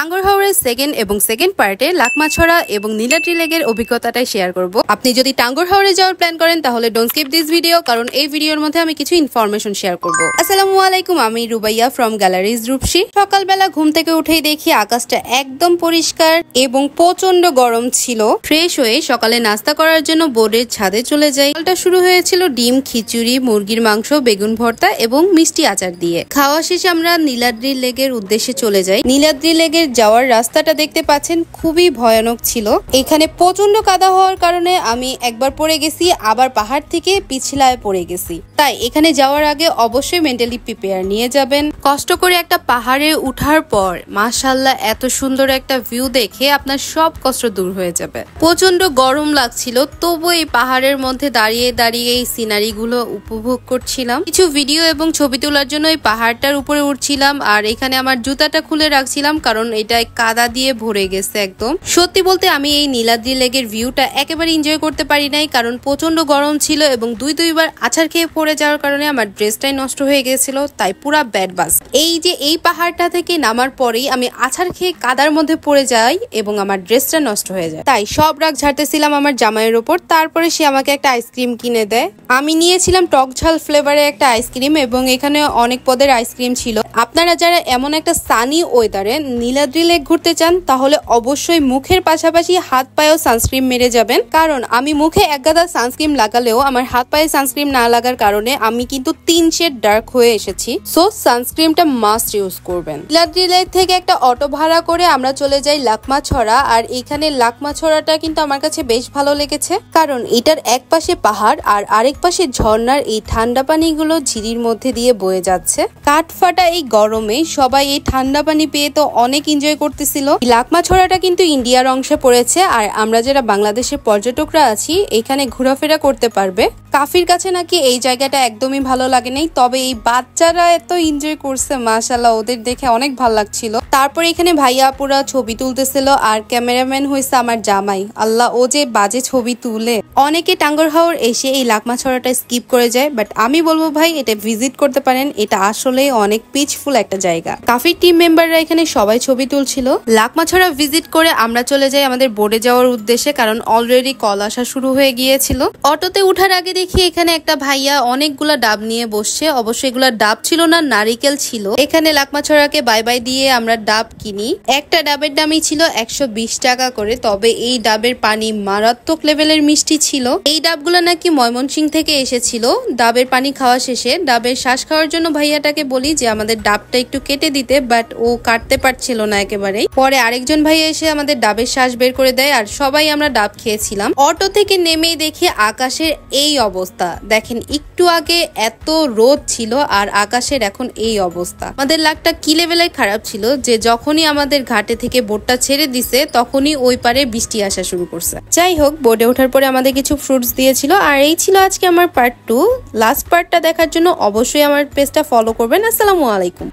টাঙ্গুর হাওরের সেকেন্ড পার্টে লাকমাছড়া এবং নীলাদ্রি লেকের অভিজ্ঞতাটাই শেয়ার করব। আপনি যদি টাঙ্গুর হাওরে যাওয়ার প্ল্যান করেন তাহলে ডোন্ট স্কিপ দিস ভিডিও, কারণ এই ভিডিওর মধ্যে আমি কিছু ইনফরমেশন শেয়ার করব। আসসালামু আলাইকুম, আমি রুবাইয়া ফ্রম গ্যালারিজ রূপসী। সকালবেলা ঘুম থেকে উঠেই দেখি আকাশটা একদম পরিষ্কার এবং প্রচন্ড গরম ছিল। ফ্রেশ হয়ে সকালে নাস্তা করার জন্য বোর্ডের ছাদে চলে যাই। সকালটা শুরু হয়েছিল ডিম, খিচুড়ি, মুরগির মাংস, বেগুন ভর্তা এবং মিষ্টি আচার দিয়ে। খাওয়া শেষে আমরা নীলাদ্রি লেকের উদ্দেশ্যে চলে যাই। নীলাদ্রি লেকের যাওয়ার রাস্তাটা দেখতে পাচ্ছেন খুবই ভয়ানক ছিল। এখানে প্রচন্ড কাদা হওয়ার কারণে আমি একবার পড়ে গেছি, আবার পাহাড় থেকে পিছলায় পড়ে গেছি। তাই এখানে যাওয়ার আগে অবশ্যই মেন্টালি প্রিপেয়ার নিয়ে যাবেন। কষ্ট করে একটা পাহাড়ে উঠার পর মাশাআল্লাহ এত সুন্দর একটা ভিউ দেখে আপনার সব কষ্ট দূর হয়ে যাবে। প্রচন্ড গরম লাগছিল, তবু এই পাহাড়ের মধ্যে দাঁড়িয়ে দাঁড়িয়ে এই সিনারি গুলো উপভোগ করছিলাম। কিছু ভিডিও এবং ছবি তোলার জন্য এই পাহাড়টার উপরে উঠছিলাম, আর এখানে আমার জুতাটা খুলে রাখছিলাম কারণ এটা কাদা দিয়ে ভরে গেছে একদম। সত্যি বলতে আমি এই নীলাদ্রি লেকের ভিউটা একেবারে এনজয় করতে পারি নাই, কারণ প্রচন্ড গরম ছিল এবং দুইবার আছাড় খেয়ে পড়ে যাওয়ার কারণে আমার ড্রেসটাই নষ্ট হয়ে গেছিল। তাই পুরা ব্যাড বাস। এই পাহাড়টা থেকে নামার পরেই আমি আছাড় খেয়ে কাদার মধ্যে পড়ে যাই এবং আমার ড্রেসটা নষ্ট হয়ে যায়। তাই সব রাগ ঝাড়তেছিলাম আমার জামাইয়ের ওপর। তারপরে সে আমাকে একটা আইসক্রিম কিনে দেয়। আমি নিয়েছিলাম টক ঝাল ফ্লেভারের একটা আইসক্রিম এবং এখানে অনেক পদের আইসক্রিম ছিল। আপনারা যারা এমন একটা সানি ওয়েদারে নীলাদ্রি লেক ঘুরতে চান তাহলে অবশ্যই মুখের পাশাপাশি হাত পায়েও সানস্ক্রিন মেরে যাবেন, কারণ আমি মুখে এক গাদা সানস্ক্রিন লাগালেও আমার হাত পায়ে সানস্ক্রিন না লাগার কারণে আমি কিন্তু 3 শেড ডার্ক হয়ে এসেছি। সো সানস্ক্রিনটা মাস্ট ইউজ করবেন। নীলাদ্রি লেক থেকে একটা অটো ভাড়া করে আমরা চলে যাই লাকমাছড়া। আর এখানে লাকমাছড়াটা কিন্তু আমার কাছে বেশ ভালো লেগেছে, কারণ এটার এক পাশে পাহাড় আর আরেক পাশে ঝর্ণার এই ঠান্ডা পানিগুলো ঝিরির মধ্যে দিয়ে বয়ে যাচ্ছে। কাঠফাটা এই গরমে সবাই এই ঠান্ডা পানি পেয়ে তো অনেক এনজয় করতেছিল। লাকমাছড়াটা কিন্তু ইন্ডিয়ার অংশে পড়েছে, আর আমরা যারা বাংলাদেশের পর্যটকরা আছি এখানে ঘোরাফেরা করতে পারবে। কাফির কাছে নাকি এই জায়গাটা একদমই ভালো লাগে নাই, তবে এই বাচ্চারা এত এনজয় করছে মাশাআল্লাহ, ওদের দেখে অনেক ভালো লাগছিল। তারপর এখানে ভাইয়া আপুরা ছবি তুলতেছিল আর ক্যামেরাম্যান হয়েছে আমার জামাই। আল্লাহ, ও যে বাজে ছবি তুলে। অনেকে টাঙ্গুর হাওর এসে এই লাকমাছড়াটা স্কিপ করে যায়, বাট আমি বলবো ভাই এটা ভিজিট করতে পারেন। এটা আসলে অনেক পিসফুল একটা জায়গা। কাফির টিম মেম্বাররা এখানে সবাই ছবি তুলছিল। লাকমাছড়া ভিজিট করে আমরা চলে যাই আমাদের বোর্ডে যাওয়ার উদ্দেশ্যে, কারণ অলরেডি কল আসা শুরু হয়ে গিয়েছিল। অটোতে উঠার আগে দেখি এখানে একটা ভাইয়া অনেকগুলা ডাব নিয়ে বসছে। অবশ্যই এগুলা ডাব ছিল না, নারিকেল ছিল। এখানে লাকমাছড়াকে বাই বাই দিয়ে আমরা ডাব কিনি। একটা ডাবের দামই ছিল 120 টাকা করে, তবে এই ডাবের পানি মারাত্মক লেভেলের মিষ্টি ছিল। এই ডাবগুলা নাকি ময়মনসিং থেকে এসেছিল। ডাবের পানি খাওয়া শেষে ডাবের শ্বাস খাওয়ার জন্য ভাইয়াটাকে বলি যে আমাদের ডাবটা একটু কেটে দিতে, বাট ও কাটতে পারছিল না একেবারেই। পরে আরেকজন ভাইয়া এসে আমাদের ডাবের শ্বাস বের করে দেয়, আর সবাই আমরা ডাব খেয়েছিলাম। অটো থেকে নেমেই দেখি আকাশের এই অবস্থা। দেখেন একটু আগে এত রোদ ছিল আর আকাশের এখন এই অবস্থা। আমাদের লাকটা কি লেভেলের খারাপ ছিল যে যখনই আমাদের ঘাটে থেকে বোটটা ছেড়ে দিছে তখনই ওই পারে বৃষ্টি আসা শুরু করছে। যাই হোক, বোটে ওঠার পরে আমাদের কিছু ফ্রুটস দিয়েছিল। আর এই ছিল আজকে আমার পার্ট 2। লাস্ট পার্টটা দেখার জন্য অবশ্যই আমার পেজটা ফলো করবেন। আসসালামু আলাইকুম।